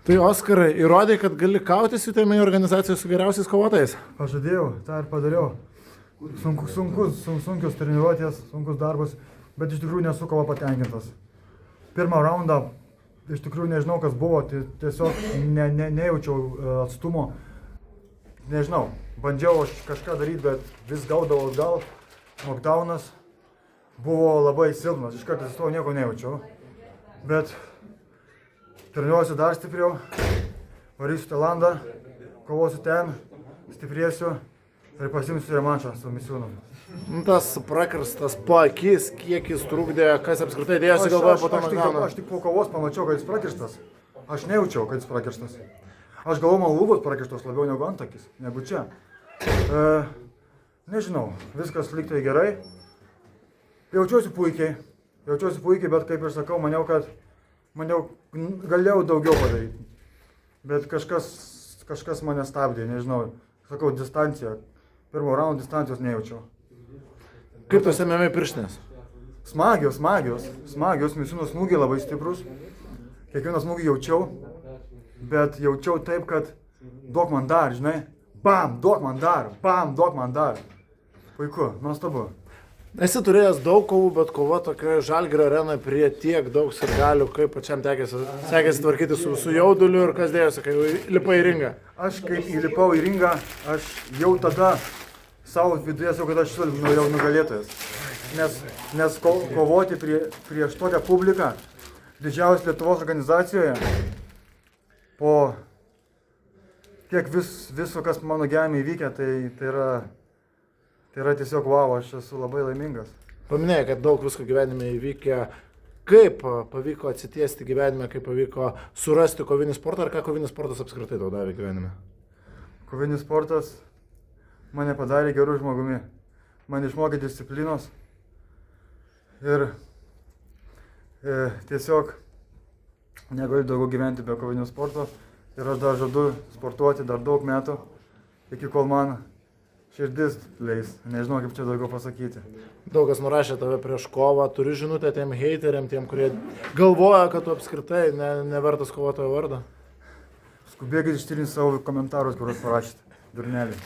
Tai Oskarai, įrodė, kad gali kautis į tame organizacijoje su geriausiais kovotojais? Pažadėjau, tą ir padariau. Sunkius treniruotės, sunkus darbas, bet iš tikrųjų nesu kova patenkintas. Pirmą raundą, iš tikrųjų nežinau, kas buvo, tiesiog nejaučiau atstumo. Nežinau, bandžiau aš kažką daryti, bet vis gaudavau atgal. Knockdownas buvo labai silpnas, iš karto to nieko nejaučiau. Bet treniruosiu dar stipriau, varysiu Tailandą, kovosiu ten, stiprėsiu ir pasimsiu revanšą su Misiūnu. Tas prakirstas paakis, kiek jis trukdė, kas apskritai dėjosi galvoje po to knockdowno? Aš tik po kovos pamačiau, kad jis prakirstas. Aš nejaučiau, kad jis prakirstas. Aš galvoju, man lūpos prakirstos labiau negu antakis, negu čia. Nežinau, viskas lygtai gerai. Jaučiuosi puikiai, bet kaip ir sakau, maniau, galėjau daugiau padaryti. Bet kažkas mane stabdė, nežinau. Sakau, distancija. Pirmo raundo distancijos nejaučiau. Kaip tos MMA pirštinės? Smagios. Misiūno smūgiai labai stiprus. Kiekvieną smūgį jaučiau. Bet jaučiau taip, kad duok man dar, žinai. Bam, duok man dar. Puiku, nuostabu. Esi turėjęs daug kovų, bet kova tokioje Žalgirio arenoje prie tiek daug sirgalių, kaip pačiam sekėsi tvarkyti su jauduliu ir kas dėjosi, kai lipai į ringą? Aš kai įlipau į ringą, aš jau tada savo viduje sakau, kad aš jau nugalėtojas. Nes kovoti prieš tokią publiką, didžiausios Lietuvos organizacijoje, po tiek viso, kas mano gyvenime įvykę, tai yra tiesiog wow, aš esu labai laimingas. Paminėjai, kad daug visko gyvenime įvykę. Kaip pavyko atsitiesti gyvenime, kaip pavyko surasti kovinį sportą ir ką kovinis sportas apskritai tau davė gyvenime? Kovinis sportas mane padarė gerų žmogumi. Man išmokė disciplinos ir tiesiog negaliu daugiau gyventi be kovinio sporto. Ir aš dar žadu sportuoti dar daug metų, iki kol man širdis leis. Nežinau, kaip čia daugiau pasakyti. Daug kas nurašė tave prieš kovą. Turi žinutę tiem heiteriam, tiem, kurie galvoja, kad tu apskritai nevertas kovotojo vardo? Skubėkit ištyrinti savo komentarus, kuriuos parašėte. Durneliai.